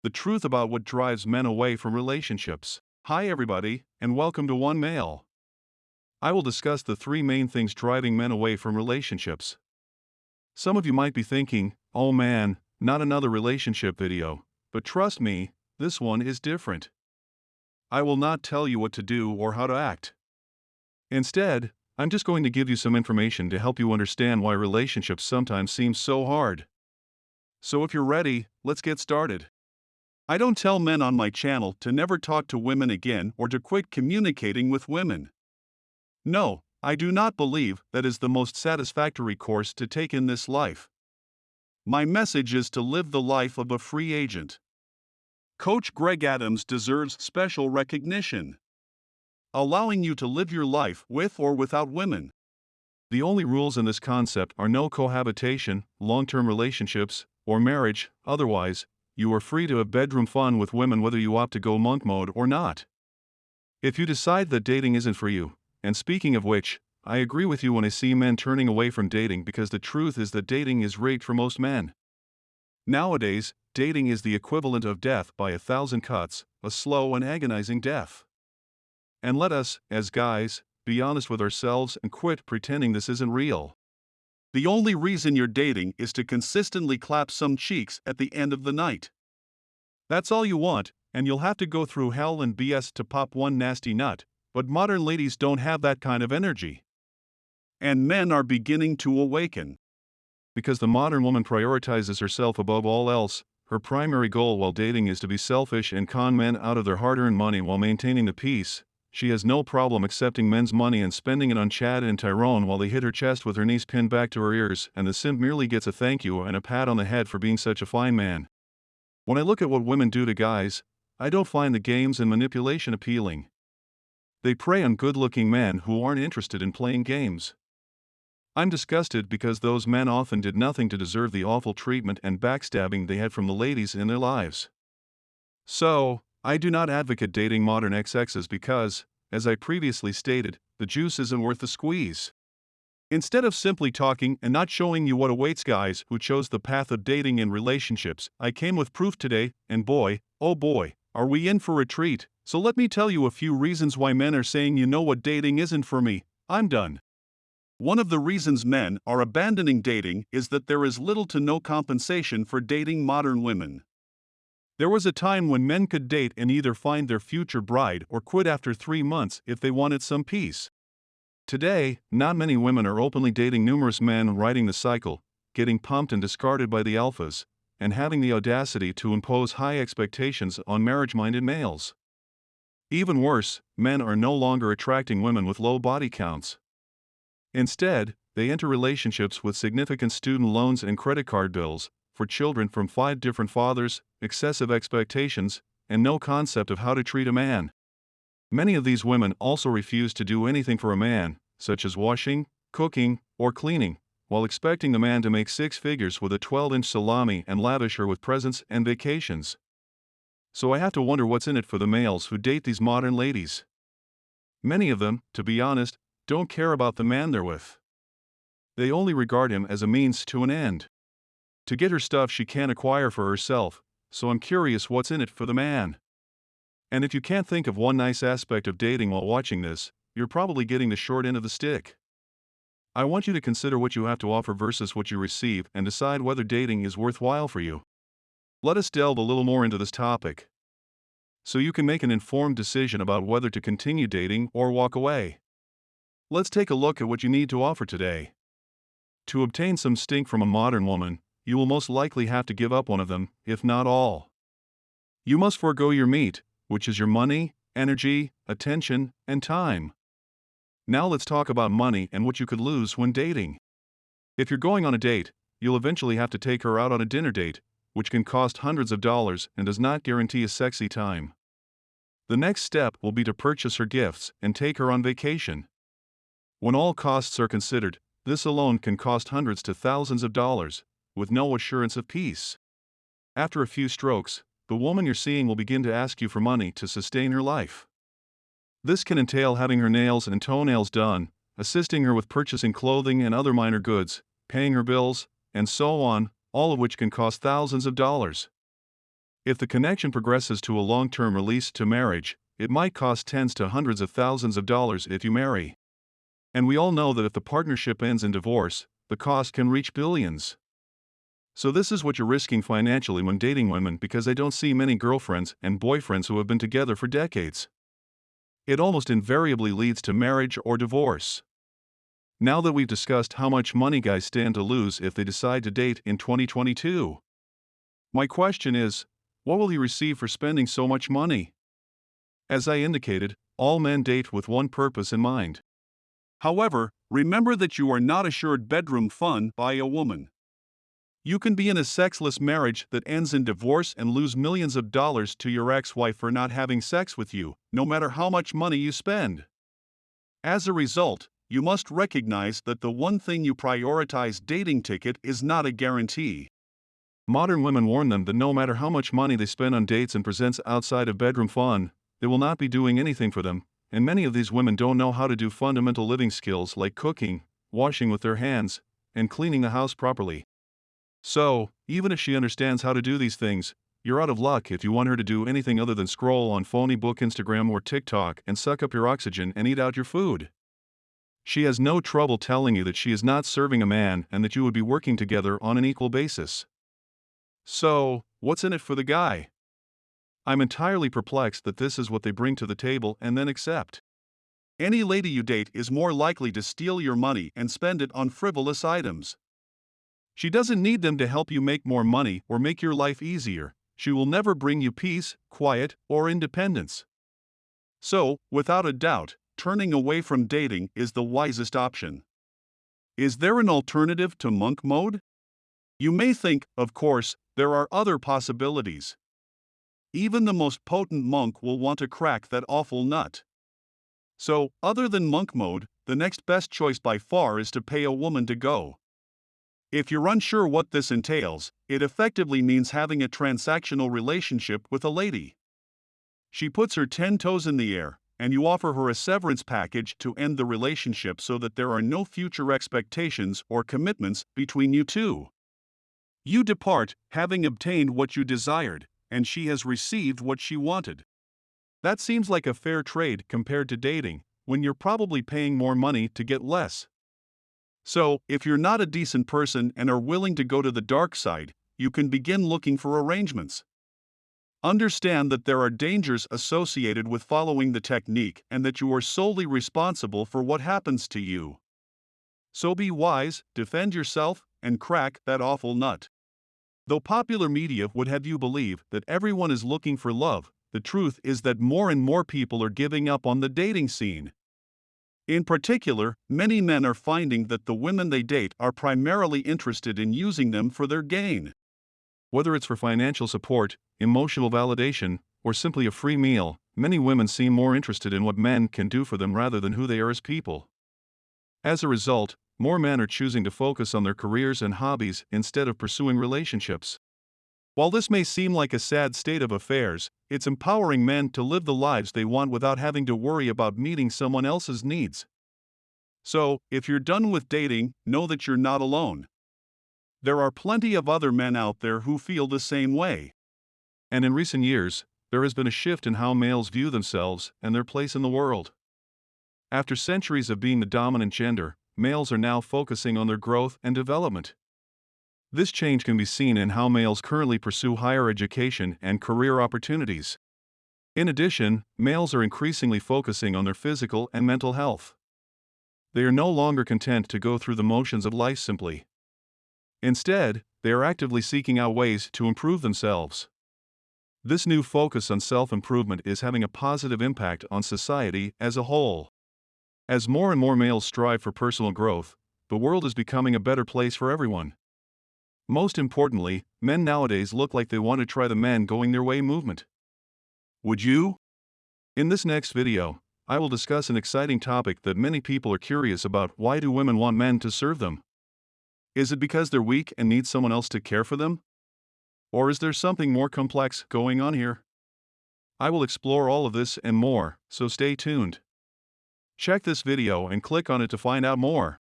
The truth about what drives men away from relationships. Hi, everybody, and welcome to One Male. I will discuss the three main things driving men away from relationships. Some of you might be thinking, oh man, not another relationship video, but trust me, this one is different. I will not tell you what to do or how to act. Instead, I'm just going to give you some information to help you understand why relationships sometimes seem so hard. So if you're ready, let's get started. I don't tell men on my channel to never talk to women again or to quit communicating with women. No, I do not believe that is the most satisfactory course to take in this life. My message is to live the life of a free agent. Coach Greg Adams deserves special recognition, allowing you to live your life with or without women. The only rules in this concept are no cohabitation, long-term relationships, or marriage. Otherwise, you are free to have bedroom fun with women whether you opt to go monk mode or not. If you decide that dating isn't for you, and speaking of which, I agree with you when I see men turning away from dating because the truth is that dating is rigged for most men. Nowadays, dating is the equivalent of death by 1,000 cuts, a slow and agonizing death. And let us, as guys, be honest with ourselves and quit pretending this isn't real. The only reason you're dating is to consistently clap some cheeks at the end of the night. That's all you want, and you'll have to go through hell and BS to pop one nasty nut, but modern ladies don't have that kind of energy. And men are beginning to awaken. Because the modern woman prioritizes herself above all else, her primary goal while dating is to be selfish and con men out of their hard-earned money while maintaining the peace. She has no problem accepting men's money and spending it on Chad and Tyrone while they hit her chest with her knees pinned back to her ears, and the simp merely gets a thank you and a pat on the head for being such a fine man. When I look at what women do to guys, I don't find the games and manipulation appealing. They prey on good-looking men who aren't interested in playing games. I'm disgusted because those men often did nothing to deserve the awful treatment and backstabbing they had from the ladies in their lives. So, I do not advocate dating modern XXs because, as I previously stated, the juice isn't worth the squeeze. Instead of simply talking and not showing you what awaits guys who chose the path of dating in relationships, I came with proof today, and boy, oh boy, are we in for a treat. So let me tell you a few reasons why men are saying you know what dating isn't for me. I'm done. One of the reasons men are abandoning dating is that there is little to no compensation for dating modern women. There was a time when men could date and either find their future bride or quit after 3 months if they wanted some peace. Today, not many women are openly dating numerous men, riding the cycle, getting pumped and discarded by the alphas, and having the audacity to impose high expectations on marriage-minded males. Even worse, men are no longer attracting women with low body counts. Instead, they enter relationships with significant student loans and credit card bills, for children from 5 different fathers, excessive expectations, and no concept of how to treat a man. Many of these women also refuse to do anything for a man, such as washing, cooking, or cleaning, while expecting the man to make 6 figures with a 12-inch salami and lavish her with presents and vacations. So I have to wonder what's in it for the males who date these modern ladies. Many of them, to be honest, don't care about the man they're with. They only regard him as a means to an end. To get her stuff she can't acquire for herself, so I'm curious what's in it for the man. And if you can't think of one nice aspect of dating while watching this, you're probably getting the short end of the stick. I want you to consider what you have to offer versus what you receive and decide whether dating is worthwhile for you. Let us delve a little more into this topic, so you can make an informed decision about whether to continue dating or walk away. Let's take a look at what you need to offer today. To obtain some stink from a modern woman, you will most likely have to give up one of them, if not all. You must forego your meat, which is your money, energy, attention, and time. Now let's talk about money and what you could lose when dating. If you're going on a date, you'll eventually have to take her out on a dinner date, which can cost hundreds of dollars and does not guarantee a sexy time. The next step will be to purchase her gifts and take her on vacation. When all costs are considered, this alone can cost hundreds to thousands of dollars, with no assurance of peace. After a few strokes, the woman you're seeing will begin to ask you for money to sustain her life. This can entail having her nails and toenails done, assisting her with purchasing clothing and other minor goods, paying her bills, and so on, all of which can cost thousands of dollars. If the connection progresses to a long-term release to marriage, it might cost tens to hundreds of thousands of dollars if you marry. And we all know that if the partnership ends in divorce, the cost can reach billions. So this is what you're risking financially when dating women, because I don't see many girlfriends and boyfriends who have been together for decades. It almost invariably leads to marriage or divorce. Now that we've discussed how much money guys stand to lose if they decide to date in 2022, my question is, what will he receive for spending so much money? As I indicated, all men date with one purpose in mind. However, remember that you are not assured bedroom fun by a woman. You can be in a sexless marriage that ends in divorce and lose millions of dollars to your ex-wife for not having sex with you, no matter how much money you spend. As a result, you must recognize that the one thing you prioritize dating ticket is not a guarantee. Modern women warn them that no matter how much money they spend on dates and presents outside of bedroom fun, they will not be doing anything for them, and many of these women don't know how to do fundamental living skills like cooking, washing with their hands, and cleaning the house properly. So, even if she understands how to do these things, you're out of luck if you want her to do anything other than scroll on phony book Instagram or TikTok and suck up your oxygen and eat out your food. She has no trouble telling you that she is not serving a man and that you would be working together on an equal basis. So, what's in it for the guy? I'm entirely perplexed that this is what they bring to the table and then accept. Any lady you date is more likely to steal your money and spend it on frivolous items. She doesn't need them to help you make more money or make your life easier. She will never bring you peace, quiet, or independence. So, without a doubt, turning away from dating is the wisest option. Is there an alternative to monk mode? You may think, of course, there are other possibilities. Even the most potent monk will want to crack that awful nut. So, other than monk mode, the next best choice by far is to pay a woman to go. If you're unsure what this entails, it effectively means having a transactional relationship with a lady. She puts her 10 toes in the air, and you offer her a severance package to end the relationship so that there are no future expectations or commitments between you two. You depart, having obtained what you desired, and she has received what she wanted. That seems like a fair trade compared to dating, when you're probably paying more money to get less. So, if you're not a decent person and are willing to go to the dark side, you can begin looking for arrangements. Understand that there are dangers associated with following the technique and that you are solely responsible for what happens to you. So be wise, defend yourself, and crack that awful nut. Though popular media would have you believe that everyone is looking for love, the truth is that more and more people are giving up on the dating scene. In particular, many men are finding that the women they date are primarily interested in using them for their gain. Whether it's for financial support, emotional validation, or simply a free meal, many women seem more interested in what men can do for them rather than who they are as people. As a result, more men are choosing to focus on their careers and hobbies instead of pursuing relationships. While this may seem like a sad state of affairs, it's empowering men to live the lives they want without having to worry about meeting someone else's needs. So, if you're done with dating, know that you're not alone. There are plenty of other men out there who feel the same way. And in recent years, there has been a shift in how males view themselves and their place in the world. After centuries of being the dominant gender, males are now focusing on their growth and development. This change can be seen in how males currently pursue higher education and career opportunities. In addition, males are increasingly focusing on their physical and mental health. They are no longer content to go through the motions of life simply. Instead, they are actively seeking out ways to improve themselves. This new focus on self-improvement is having a positive impact on society as a whole. As more and more males strive for personal growth, the world is becoming a better place for everyone. Most importantly, men nowadays look like they want to try the men going their way movement. Would you? In this next video, I will discuss an exciting topic that many people are curious about. Why do women want men to serve them? Is it because they're weak and need someone else to care for them? Or is there something more complex going on here? I will explore all of this and more, so stay tuned. Check this video and click on it to find out more.